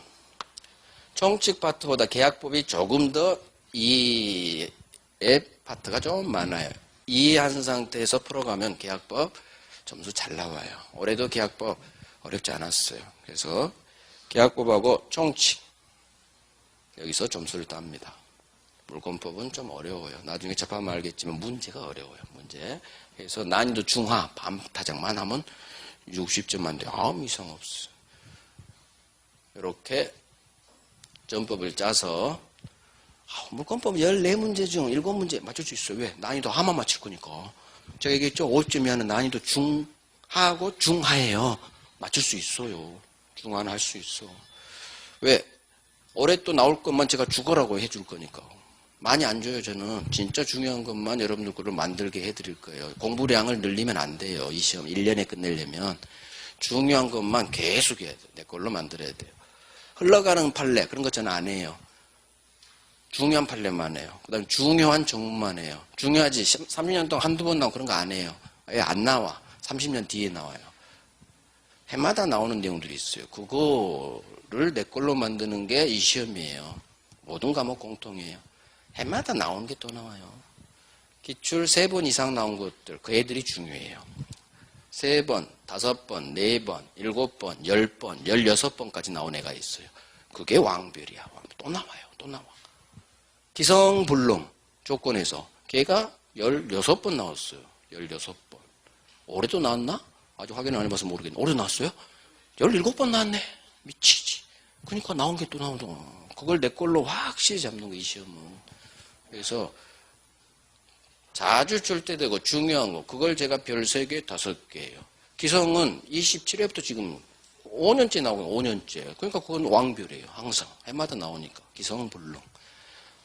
총칙 파트보다 계약법이 조금 더 이해 파트가 좀 많아요. 이해한 상태에서 풀어가면 계약법 점수 잘 나와요. 올해도 계약법 어렵지 않았어요. 그래서 계약법하고 총칙 여기서 점수를 땁니다. 물권법은 좀 어려워요. 나중에 접하면 알겠지만 문제가 어려워요. 문제. 그래서 난이도 중하 반타작만 하면 60점만 돼요. 아무 이상 없어요. 이렇게 점법을 짜서 물권법 14문제 중 7문제 맞출 수 있어요. 왜? 난이도 하만 맞출 거니까. 제가 얘기했죠. 50점이 하는 난이도 중하고 중하예요. 맞출 수 있어요. 중하는 할 수 있어. 왜? 올해 또 나올 것만 제가 죽어라고 해줄 거니까. 많이 안 줘요, 저는. 진짜 중요한 것만 여러분들 거를 만들게 해드릴 거예요. 공부량을 늘리면 안 돼요. 이 시험 1년에 끝내려면. 중요한 것만 계속 해야 돼요. 내 걸로 만들어야 돼요. 흘러가는 판례, 그런 거 저는 안 해요. 중요한 판례만 해요. 그 다음에 중요한 정문만 해요. 중요하지. 30년 동안 한두 번 나오고 그런 거 안 해요. 왜 안 나와? 30년 뒤에 나와요. 해마다 나오는 내용들이 있어요. 그거를 내 걸로 만드는 게 이 시험이에요. 모든 과목 공통이에요. 해마다 나오는 게 또 나와요. 기출 3번 이상 나온 것들, 그 애들이 중요해요. 3번, 5번, 4번, 7번, 10번, 16번까지 나온 애가 있어요. 그게 왕별이야. 또 나와요. 또 나와. 기성불능 조건에서 걔가 16번 나왔어요. 16번. 올해도 나왔나? 아직 확인 안 해봐서 모르겠네. 올해 나왔어요? 17번 나왔네. 미치지. 그러니까 나온 게 또 나오잖아. 그걸 내 걸로 확실히 잡는 거, 이 시험은. 그래서 자주 줄 때 되고 중요한 거, 그걸 제가 별 3개, 5개예요. 기성은 27회부터 지금 5년째 나오고 5년째. 그러니까 그건 왕별이에요. 항상. 해마다 나오니까. 기성은 불능.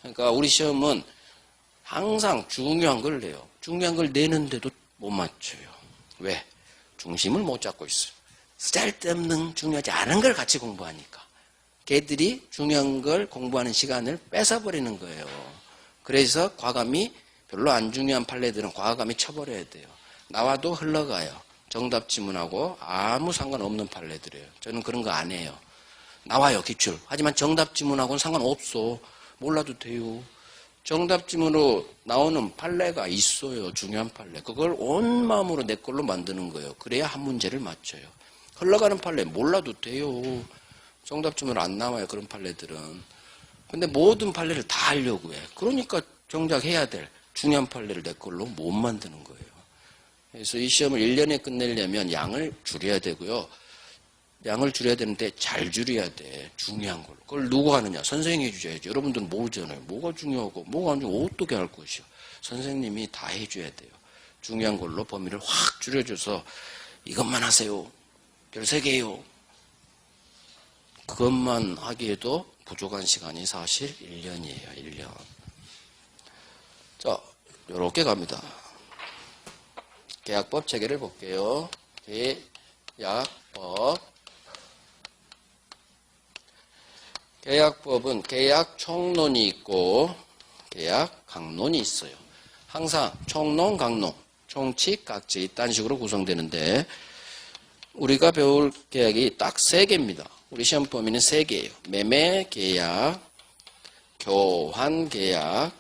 그러니까 우리 시험은 항상 중요한 걸 내요. 중요한 걸 내는데도 못 맞춰요. 왜? 중심을 못 잡고 있어요. 쓸데없는 중요하지 않은 걸 같이 공부하니까. 걔들이 중요한 걸 공부하는 시간을 뺏어버리는 거예요. 그래서 과감히 별로 안 중요한 판례들은 과감히 쳐버려야 돼요. 나와도 흘러가요. 정답 지문하고 아무 상관없는 판례들이에요. 저는 그런 거 안 해요. 나와요, 기출. 하지만 정답 지문하고는 상관없어. 몰라도 돼요. 정답 지문으로 나오는 판례가 있어요. 중요한 판례. 그걸 온 마음으로 내 걸로 만드는 거예요. 그래야 한 문제를 맞춰요. 흘러가는 판례 몰라도 돼요. 정답 지문으로 안 나와요. 그런 판례들은. 근데 모든 판례를 다 하려고 해. 그러니까 정작 해야 될 중요한 판례를 내 걸로 못 만드는 거예요. 그래서 이 시험을 1년에 끝내려면 양을 줄여야 되고요. 양을 줄여야 되는데 잘 줄여야 돼. 중요한 걸. 그걸 누가 하느냐? 선생님이 해줘야지. 여러분들은 모르잖아요. 뭐가 중요하고 뭐가 안 중요하고 어떻게 할 것이요. 선생님이 다 해줘야 돼요. 중요한 걸로 범위를 확 줄여줘서 이것만 하세요. 별 3개요. 그것만 하기에도 부족한 시간이 사실 1년이에요. 1년. 자, 요렇게 갑니다. 계약법 체계를 볼게요. 계약법. 계약법은 계약 총론이 있고 계약 강론이 있어요. 항상 총론, 강론, 총칙, 각지 이딴 식으로 구성되는데 우리가 배울 계약이 딱 3개입니다. 우리 시험 범위는 3개예요. 매매 계약, 교환 계약,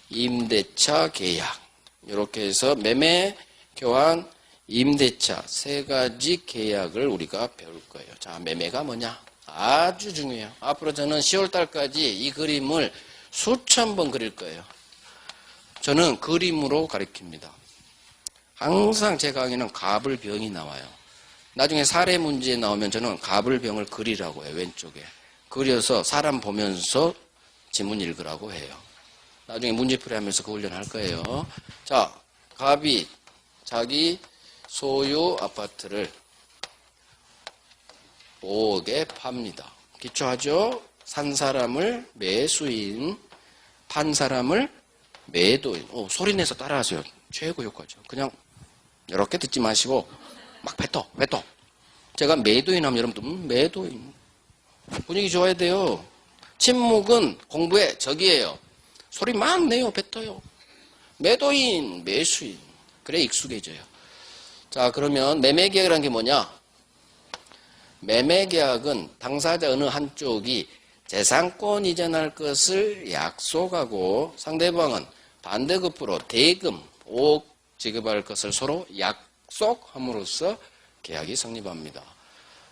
임대차 계약. 이렇게 해서 매매, 교환, 임대차 3가지 계약을 우리가 배울 거예요. 자, 매매가 뭐냐? 아주 중요해요. 앞으로 저는 10월 달까지 이 그림을 수천 번 그릴 거예요. 저는 그림으로 가르칩니다. 항상 제 강의는 갑을병이 나와요. 나중에 사례 문제 나오면 저는 갑을병을 그리라고 해요. 왼쪽에. 그려서 사람 보면서 지문 읽으라고 해요. 나중에 문제풀이 하면서 그 훈련할 거예요. 자, 갑이 자기 소유 아파트를 5억에 팝니다. 기초하죠? 산 사람을 매수인, 판 사람을 매도인. 소리 내서 따라하세요. 최고 효과죠. 그냥 이렇게 듣지 마시고 막 뱉어. 제가 매도인 하면 여러분도 매도인. 분위기 좋아야 돼요. 침묵은 공부의 적이에요. 소리 막 내요. 뱉어요. 매도인, 매수인. 그래 익숙해져요. 자, 그러면 매매계약이라는 게 뭐냐? 매매계약은 당사자 어느 한쪽이 재산권 이전할 것을 약속하고 상대방은 반대급부로 대금 5억 지급할 것을 서로 약속함으로써 계약이 성립합니다.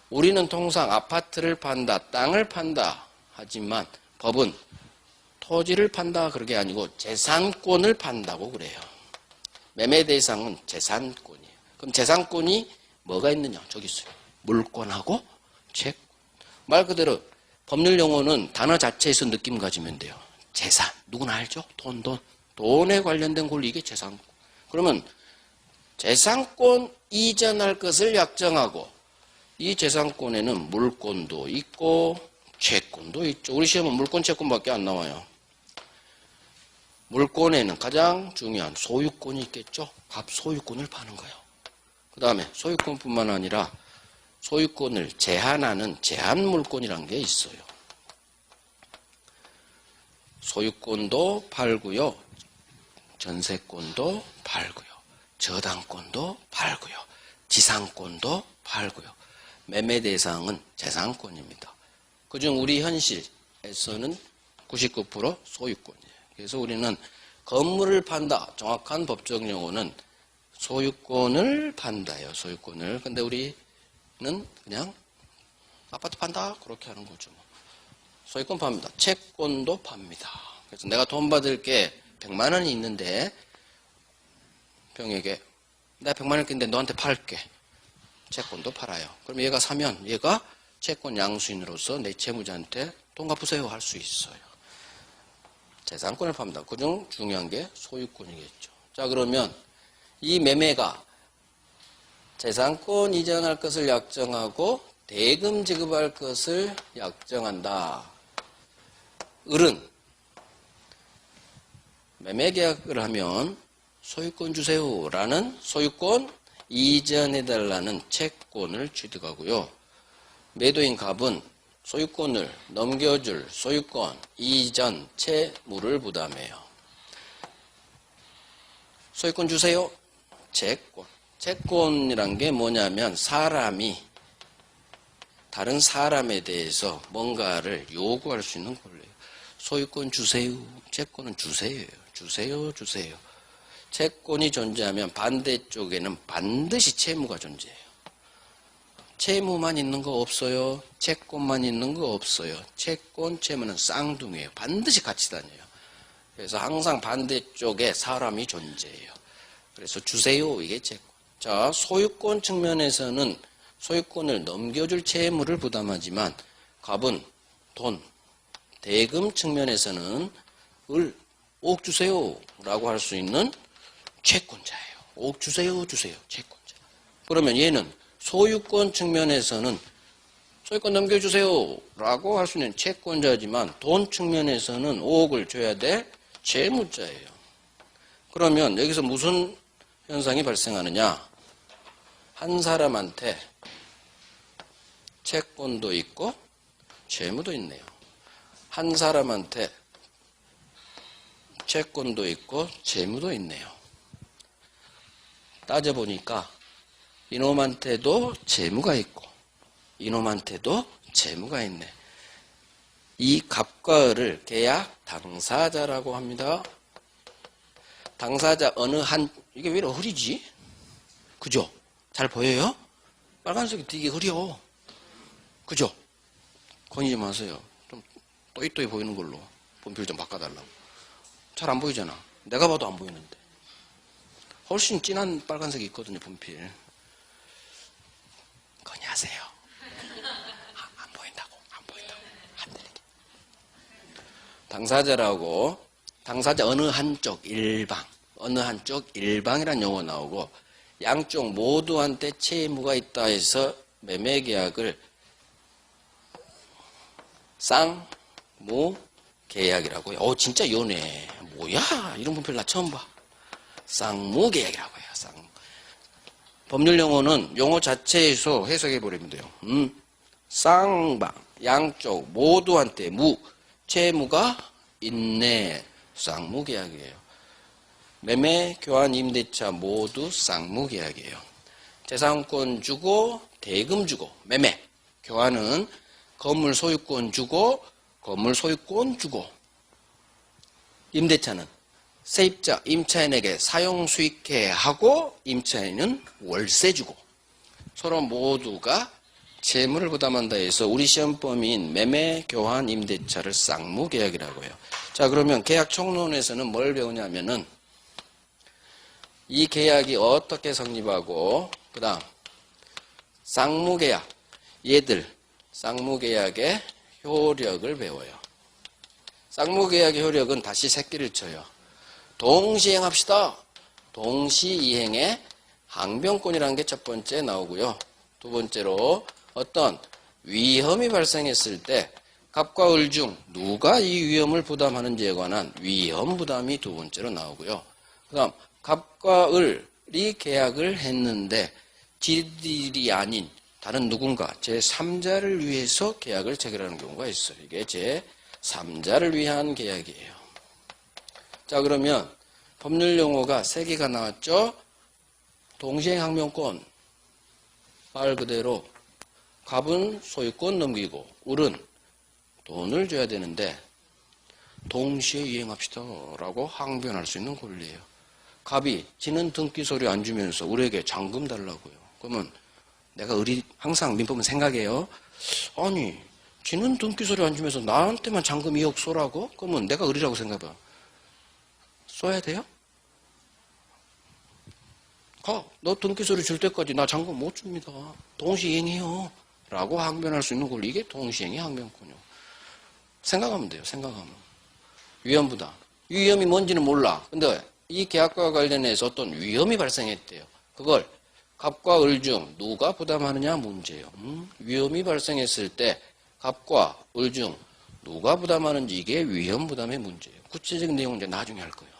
우리는 통상 아파트를 판다, 땅을 판다 하지만 법은 토지를 판다 그런 게 아니고 재산권을 판다고 그래요. 매매 대상은 재산권이에요. 그럼 재산권이 뭐가 있느냐? 저기 있어요. 물권하고 채권. 말 그대로 법률 용어는 단어 자체에서 느낌 가지면 돼요. 재산. 누구나 알죠? 돈에 관련된 권리 이게 재산권. 그러면 재산권 이전할 것을 약정하고 이 재산권에는 물권도 있고 채권도 있죠. 우리 시험은 물권, 채권밖에 안 나와요. 물권에는 가장 중요한 소유권이 있겠죠. 갑 소유권을 파는 거예요. 그 다음에 소유권뿐만 아니라 소유권을 제한하는 제한물권이라는 게 있어요. 소유권도 팔고요. 전세권도 팔고요. 저당권도 팔고요. 지상권도 팔고요. 매매 대상은 재산권입니다. 그중 우리 현실에서는 99% 소유권이에요. 그래서 우리는 건물을 판다. 정확한 법적 용어는 소유권을 판다예요. 소유권을. 근데 우리는 그냥 아파트 판다. 그렇게 하는 거죠. 소유권 팝니다. 채권도 팝니다. 그래서 내가 돈 받을 게 100만 원이 있는데 병에게 내가 100만 원 있는데 너한테 팔게. 채권도 팔아요. 그럼 얘가 사면 얘가 채권 양수인으로서 내 채무자한테 돈 갚으세요 할 수 있어요. 재산권을 팝니다. 그중 중요한 게 소유권이겠죠. 자, 그러면 이 매매가 재산권 이전할 것을 약정하고 대금 지급할 것을 약정한다. 을은 매매계약을 하면 소유권 주세요라는 소유권 이전해달라는 채권을 취득하고요. 매도인 갑은 소유권을 넘겨줄 소유권 이전 채무를 부담해요. 소유권 주세요. 채권. 채권이란 게 뭐냐면 사람이 다른 사람에 대해서 뭔가를 요구할 수 있는 권리예요. 소유권 주세요. 채권은 주세요예요. 주세요. 채권이 존재하면 반대쪽에는 반드시 채무가 존재해요. 채무만 있는 거 없어요. 채권만 있는 거 없어요. 채권, 채무는 쌍둥이에요. 반드시 같이 다녀요. 그래서 항상 반대쪽에 사람이 존재해요. 그래서 주세요. 이게 채권. 자, 소유권 측면에서는 소유권을 넘겨줄 채무를 부담하지만 갑은 돈, 대금 측면에서는 5억 주세요 라고 할 수 있는 채권자예요. 5억 주세요. 채권자. 그러면 얘는 소유권 측면에서는 소유권 넘겨주세요 라고 할 수 있는 채권자지만 돈 측면에서는 5억을 줘야 될 채무자예요. 그러면 여기서 무슨 현상이 발생하느냐? 한 사람한테 채권도 있고 채무도 있네요. 한 사람한테 채권도 있고 재무도 있네요. 따져보니까 이놈한테도 재무가 있고 이놈한테도 재무가 있네. 이 갑과 을을 계약 당사자라고 합니다. 당사자 어느 한, 이게 왜 이렇게 흐리지? 그죠? 잘 보여요? 빨간색이 되게 흐려. 그죠? 건의 좀 하세요. 좀 또이또이 보이는 걸로 분필 좀 바꿔달라고. 잘 안 보이잖아. 내가 봐도 안 보이는데. 훨씬 진한 빨간색이 있거든요, 분필. 건의하세요. 안 보인다고. 안 들리게. 당사자라고, 당사자 어느 한쪽 일방, 어느 한쪽 일방이란 용어 나오고, 양쪽 모두한테 채무가 있다 해서 매매계약을 쌍무계약이라고요. 진짜 연해. 뭐야? 이런 분필 나 처음 봐. 쌍무계약이라고 해요. 법률 용어는 용어 자체에서 해석해 버리면 돼요. 쌍방, 양쪽 모두한테 채무가 있네. 쌍무계약이에요. 매매, 교환, 임대차 모두 쌍무계약이에요. 재산권 주고 대금 주고 매매, 교환은 건물 소유권 주고 건물 소유권 주고, 임대차는 세입자 임차인에게 사용 수익해 하고 임차인은 월세 주고, 서로 모두가 채무를 부담한다 해서 우리 시험 범위인 매매, 교환, 임대차를 쌍무계약이라고 해요. 자, 그러면 계약 총론에서는 뭘 배우냐면은 이 계약이 어떻게 성립하고, 그 다음 쌍무계약, 얘들 쌍무계약의 효력을 배워요. 쌍무계약의 효력은 다시 새끼를 쳐요. 동시행합시다. 동시이행의 항변권이라는 게 첫 번째 나오고요. 두 번째로 어떤 위험이 발생했을 때 갑과 을 중 누가 이 위험을 부담하는지에 관한 위험 부담이 두 번째로 나오고요. 그 다음 갑과 을이 계약을 했는데 지들이 아닌 다른 누군가 제3자를 위해서 계약을 체결하는 경우가 있어요. 이게 제3자를 위한 계약이에요. 자, 그러면 법률 용어가 3개가 나왔죠. 동시행 항변권, 말 그대로 갑은 소유권 넘기고 을은 돈을 줘야 되는데 동시에 이행합시다 라고 항변할 수 있는 권리예요. 갑이 지는 등기 서류 안 주면서 을에게 잔금 달라고요. 그러면 내가 을이 항상 민법은 생각해요. 아니, 지는 등기 서류 안 주면서 나한테만 잔금 2억 쏘라고? 그러면 내가 을이라고 생각해봐. 써야 돼요? 너 등기 서류 줄 때까지 나 잔금 못 줍니다. 동시행해요. 라고 항변할 수 있는 권리. 이게 동시행의 항변권이요. 생각하면 돼요. 생각하면. 위험부담. 위험이 뭔지는 몰라. 근데 이 계약과 관련해서 어떤 위험이 발생했대요. 그걸 갑과 을 중 누가 부담하느냐 문제예요. 위험이 발생했을 때 갑과 을 중 누가 부담하는지 이게 위험 부담의 문제예요. 구체적인 내용은 이제 나중에 할 거예요.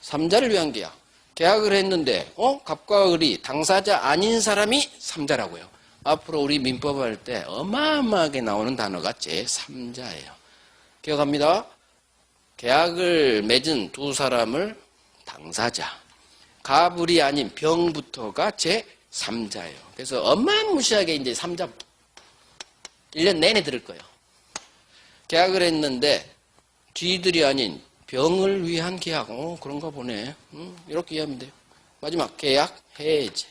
3자를 위한 계약. 계약을 했는데 갑과 을이 당사자 아닌 사람이 3자라고요. 앞으로 우리 민법 할 때 어마어마하게 나오는 단어가 제3자예요. 기억합니다. 계약을 맺은 두 사람을 당사자, 갑을이 아닌 병부터가 제3자예요. 그래서 어마무시하게 이제 3자 1년 내내 들을 거예요. 계약을 했는데 쥐들이 아닌 병을 위한 계약. 그런가 보네. 이렇게 이해하면 돼요. 마지막 계약 해제.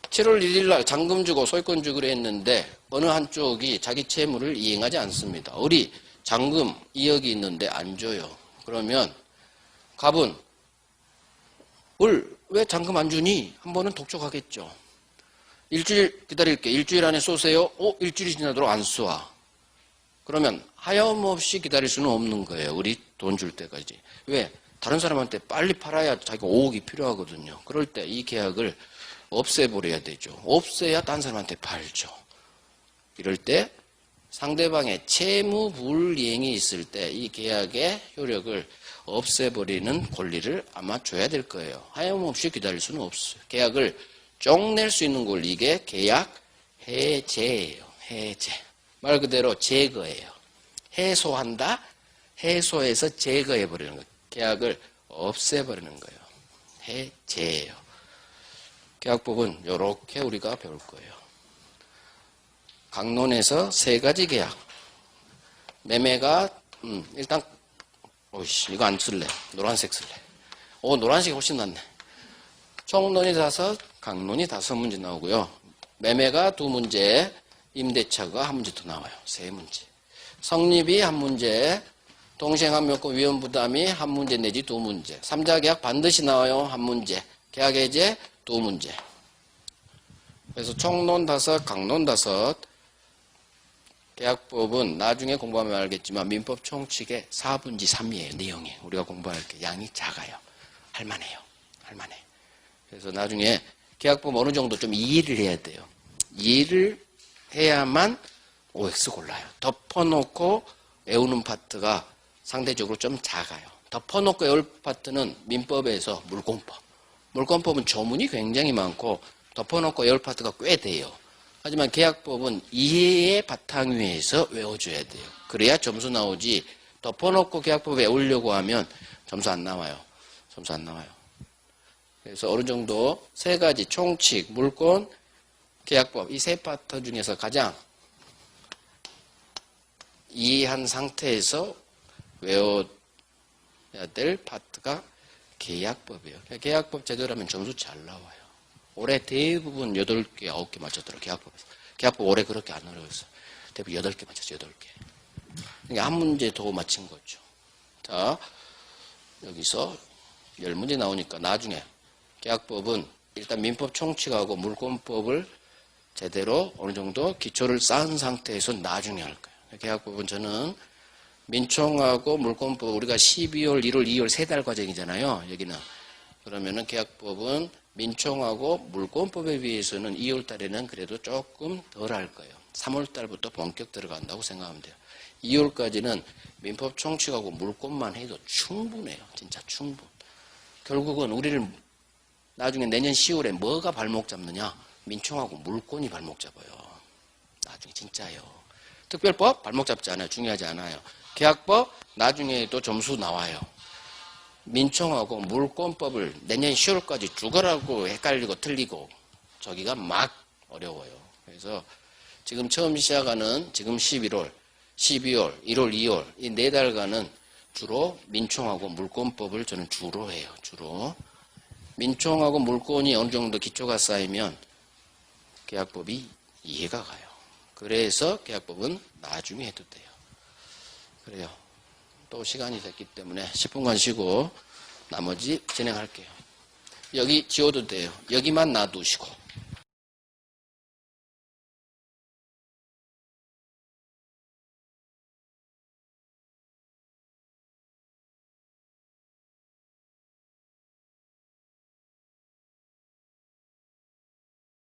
7월 1일 날 잔금 주고 소유권 주기로 했는데 어느 한쪽이 자기 채무를 이행하지 않습니다. 을이 잔금 2억이 있는데 안 줘요. 그러면 갑은 을 왜 잔금 안 주니? 한 번은 독촉하겠죠. 일주일 기다릴게. 일주일 안에 쏘세요. 일주일이 지나도록 안 쏘아. 그러면 하염없이 기다릴 수는 없는 거예요. 우리 돈 줄 때까지. 왜? 다른 사람한테 빨리 팔아야 자기가 5억이 필요하거든요. 그럴 때 이 계약을 없애버려야 되죠. 없애야 다른 사람한테 팔죠. 이럴 때 상대방의 채무 불이행이 있을 때 이 계약의 효력을 없애버리는 권리를 아마 줘야 될 거예요. 하염없이 기다릴 수는 없어요. 계약을 쪽낼 수 있는 권리, 이게 계약 해제예요. 해제. 말 그대로 제거해요. 해소한다. 해소해서 제거해버리는 거예요. 계약을 없애버리는 거예요. 해제예요. 계약법은 이렇게 우리가 배울 거예요. 강론에서 세 가지 계약. 매매가 일단 이거 안 쓸래. 노란색 쓸래. 노란색이 훨씬 낫네. 총론이 5, 강론이 5문제 나오고요. 매매가 2문제, 임대차가 1문제 더 나와요. 3문제. 성립이 1문제, 동시행합의요건 위험부담이 1문제 내지 2문제. 3자 계약 반드시 나와요. 1문제. 계약 해제 2문제. 그래서 총론 5, 강론 5. 계약법은 나중에 공부하면 알겠지만 민법 총칙의 4분지 3이에요. 내용이. 우리가 공부할 게 양이 작아요. 할만해요. 할만해. 그래서 나중에 계약법 어느 정도 좀 이해를 해야 돼요. 이해를 해야만 OX 골라요. 덮어놓고 외우는 파트가 상대적으로 좀 작아요. 덮어놓고 외울 파트는 민법에서 물권법. 물권법은 조문이 굉장히 많고 덮어놓고 외울 파트가 꽤 돼요. 하지만 계약법은 이해의 바탕 위에서 외워줘야 돼요. 그래야 점수 나오지 덮어놓고 계약법 외우려고 하면 점수 안 나와요. 점수 안 나와요. 그래서 어느 정도 3가지 총칙, 물권, 계약법 이 3파트 중에서 가장 이해한 상태에서 외워야 될 파트가 계약법이에요. 계약법 제대로 하면 점수 잘 나와요. 올해 대부분 8개, 9개 맞췄더라고요. 계약법에서. 계약법 올해 그렇게 안 어려웠어요. 대부분 8개 맞췄어요. 8개. 그러니까 1문제 더 맞힌 거죠. 자, 여기서 10문제 나오니까 나중에 계약법은 일단 민법 총칙하고 물권법을 제대로 어느 정도 기초를 쌓은 상태에서 나중에 할 거예요. 계약법은 저는 민총하고 물권법 우리가 12월, 1월, 2월 3달 과정이잖아요. 여기는. 그러면은 계약법은 민총하고 물권법에 비해서는 2월 달에는 그래도 조금 덜 할 거예요. 3월 달부터 본격 들어간다고 생각하면 돼요. 2월까지는 민법 총칙하고 물권만 해도 충분해요. 진짜 충분. 결국은 우리를 나중에 내년 10월에 뭐가 발목 잡느냐? 민총하고 물권이 발목 잡아요. 나중에 진짜요. 특별법 발목 잡지 않아요. 중요하지 않아요. 계약법 나중에도 점수 나와요. 민총하고 물권법을 내년 10월까지 죽어라고 헷갈리고 틀리고 저기가 막 어려워요. 그래서 지금 처음 시작하는 지금 11월, 12월, 1월, 2월 이 4달간은 주로 민총하고 물권법을 저는 주로 해요. 주로. 민총하고 물권이 어느 정도 기초가 쌓이면 계약법이 이해가 가요. 그래서 계약법은 나중에 해도 돼요. 그래요. 또 시간이 됐기 때문에 10분간 쉬고 나머지 진행할게요. 여기 지워도 돼요. 여기만 놔두시고.